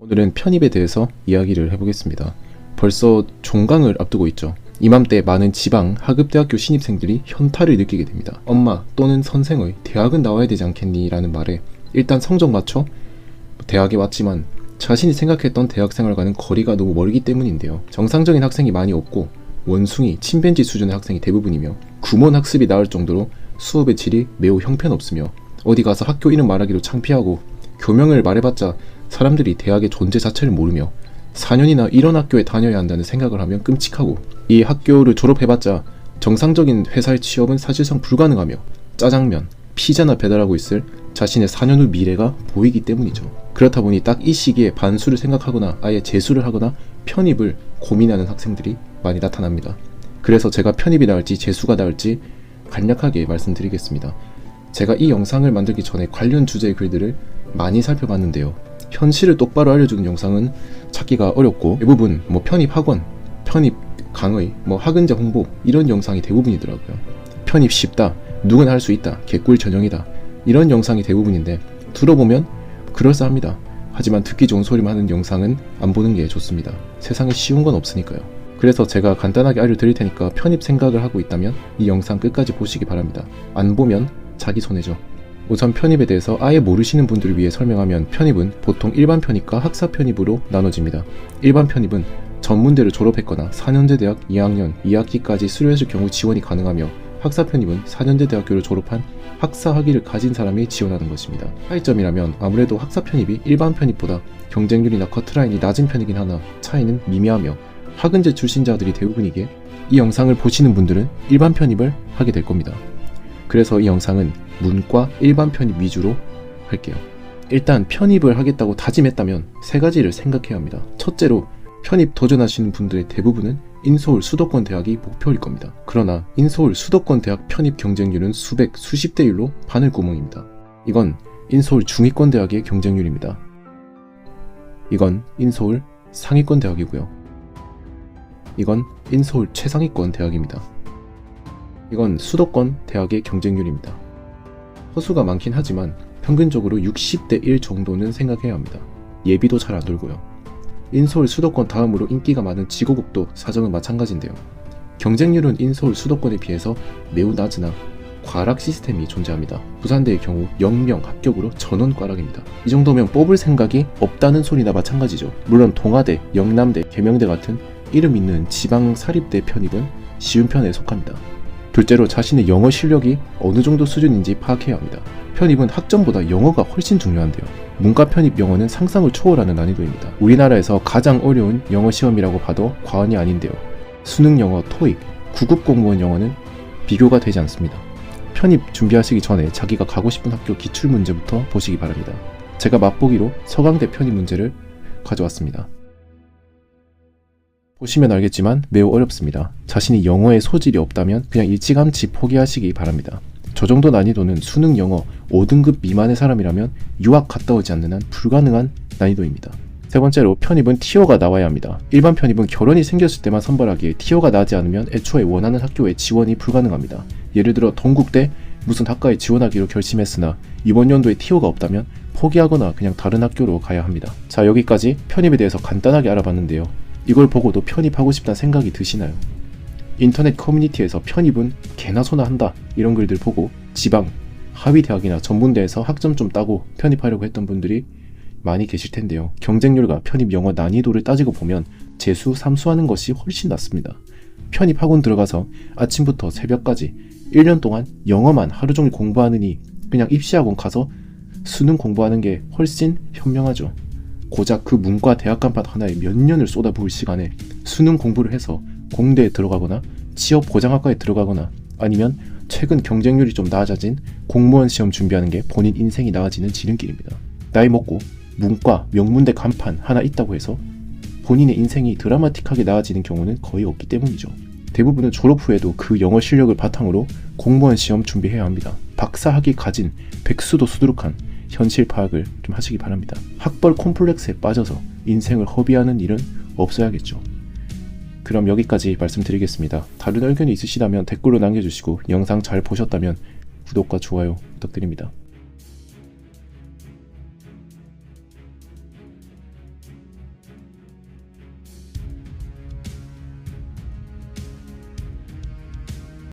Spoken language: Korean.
오늘은 편입에 대해서 이야기를 해보겠습니다. 벌써 종강을 앞두고 있죠. 이맘때 많은 지방 하급대학교 신입생들이 현타를 느끼게 됩니다. 엄마 또는 선생의 대학은 나와야 되지 않겠니? 라는 말에 일단 성적 맞춰 대학에 왔지만 자신이 생각했던 대학생활과는 거리가 너무 멀기 때문인데요. 정상적인 학생이 많이 없고 원숭이, 침팬지 수준의 학생이 대부분이며 구몬 학습이 나올 정도로 수업의 질이 매우 형편없으며 어디 가서 학교 이름 말하기도 창피하고 교명을 말해봤자 사람들이 대학의 존재 자체를 모르며 4년이나 이런 학교에 다녀야 한다는 생각을 하면 끔찍하고 이 학교를 졸업해봤자 정상적인 회사의 취업은 사실상 불가능하며 짜장면, 피자나 배달하고 있을 자신의 4년 후 미래가 보이기 때문이죠. 그렇다 보니 딱 이 시기에 반수를 생각하거나 아예 재수를 하거나 편입을 고민하는 학생들이 많이 나타납니다. 그래서 제가 편입이 나을지 재수가 나을지 간략하게 말씀드리겠습니다. 제가 이 영상을 만들기 전에 관련 주제의 글들을 많이 살펴봤는데요. 현실을 똑바로 알려주는 영상은 찾기가 어렵고 대부분 편입 학원, 편입 강의, 학은자 홍보 이런 영상이 대부분이더라고요. 편입 쉽다, 누구나 할 수 있다, 개꿀 전형이다 이런 영상이 대부분인데 들어보면 그럴싸합니다. 하지만 듣기 좋은 소리만 하는 영상은 안 보는 게 좋습니다. 세상에 쉬운 건 없으니까요. 그래서 제가 간단하게 알려드릴 테니까 편입 생각을 하고 있다면 이 영상 끝까지 보시기 바랍니다. 안 보면 자기 손해죠. 우선 편입에 대해서 아예 모르시는 분들을 위해 설명하면 편입은 보통 일반 편입과 학사 편입으로 나눠집니다. 일반 편입은 전문대를 졸업했거나 4년제 대학 2학년 2학기까지 수료했을 경우 지원이 가능하며 학사 편입은 4년제 대학교를 졸업한 학사 학위를 가진 사람이 지원하는 것입니다. 차이점이라면 아무래도 학사 편입이 일반 편입보다 경쟁률이나 커트라인이 낮은 편이긴 하나 차이는 미미하며 학은제 출신자들이 대부분이기에 이 영상을 보시는 분들은 일반 편입을 하게 될 겁니다. 그래서 이 영상은 문과 일반 편입 위주로 할게요. 일단 편입을 하겠다고 다짐했다면 세 가지를 생각해야 합니다. 첫째로 편입 도전하시는 분들의 대부분은 인서울 수도권 대학이 목표일 겁니다. 그러나 인서울 수도권 대학 편입 경쟁률은 수백, 수십 대 1로 바늘구멍입니다. 이건 인서울 중위권 대학의 경쟁률입니다. 이건 인서울 상위권 대학이고요. 이건 인서울 최상위권 대학입니다. 이건 수도권 대학의 경쟁률입니다. 허수가 많긴 하지만 평균적으로 60대 1 정도는 생각해야 합니다. 예비도 잘 안 돌고요. 인서울 수도권 다음으로 인기가 많은 지고국도 사정은 마찬가지인데요. 경쟁률은 인서울 수도권에 비해서 매우 낮으나 과락 시스템이 존재합니다. 부산대의 경우 0명 합격으로 전원 과락입니다. 이 정도면 뽑을 생각이 없다는 소리나 마찬가지죠. 물론 동아대, 영남대, 계명대 같은 이름 있는 지방 사립대 편입은 쉬운 편에 속합니다. 둘째로 자신의 영어 실력이 어느 정도 수준인지 파악해야 합니다. 편입은 학점보다 영어가 훨씬 중요한데요. 문과 편입 영어는 상상을 초월하는 난이도입니다. 우리나라에서 가장 어려운 영어 시험이라고 봐도 과언이 아닌데요. 수능 영어, 토익, 9급 공무원 영어는 비교가 되지 않습니다. 편입 준비하시기 전에 자기가 가고 싶은 학교 기출 문제부터 보시기 바랍니다. 제가 맛보기로 서강대 편입 문제를 가져왔습니다. 보시면 알겠지만 매우 어렵습니다. 자신이 영어에 소질이 없다면 그냥 일찌감치 포기하시기 바랍니다. 저 정도 난이도는 수능 영어 5등급 미만의 사람이라면 유학 갔다 오지 않는 한 불가능한 난이도입니다. 세 번째로 편입은 티어가 나와야 합니다. 일반 편입은 결혼이 생겼을 때만 선발하기에 티어가 나지 않으면 애초에 원하는 학교에 지원이 불가능합니다. 예를 들어 동국대 무슨 학과에 지원하기로 결심했으나 이번 연도에 티어가 없다면 포기하거나 그냥 다른 학교로 가야 합니다. 자, 여기까지 편입에 대해서 간단하게 알아봤는데요. 이걸 보고도 편입하고 싶다는 생각이 드시나요? 인터넷 커뮤니티에서 편입은 개나 소나 한다 이런 글들 보고 지방, 하위 대학이나 전문대에서 학점 좀 따고 편입하려고 했던 분들이 많이 계실 텐데요. 경쟁률과 편입 영어 난이도를 따지고 보면 재수, 삼수하는 것이 훨씬 낫습니다. 편입 학원 들어가서 아침부터 새벽까지 1년 동안 영어만 하루 종일 공부하느니 그냥 입시학원 가서 수능 공부하는 게 훨씬 현명하죠. 고작 그 문과 대학 간판 하나에 몇 년을 쏟아부을 시간에 수능 공부를 해서 공대에 들어가거나 취업 보장학과에 들어가거나 아니면 최근 경쟁률이 좀 낮아진 공무원 시험 준비하는 게 본인 인생이 나아지는 지름길입니다. 나이 먹고 문과, 명문대 간판 하나 있다고 해서 본인의 인생이 드라마틱하게 나아지는 경우는 거의 없기 때문이죠. 대부분은 졸업 후에도 그 영어 실력을 바탕으로 공무원 시험 준비해야 합니다. 박사학위 가진 백수도 수두룩한 현실 파악을 좀 하시기 바랍니다. 학벌 콤플렉스에 빠져서 인생을 허비하는 일은 없어야겠죠. 그럼 여기까지 말씀드리겠습니다. 다른 의견이 있으시다면 댓글로 남겨주시고 영상 잘 보셨다면 구독과 좋아요 부탁드립니다.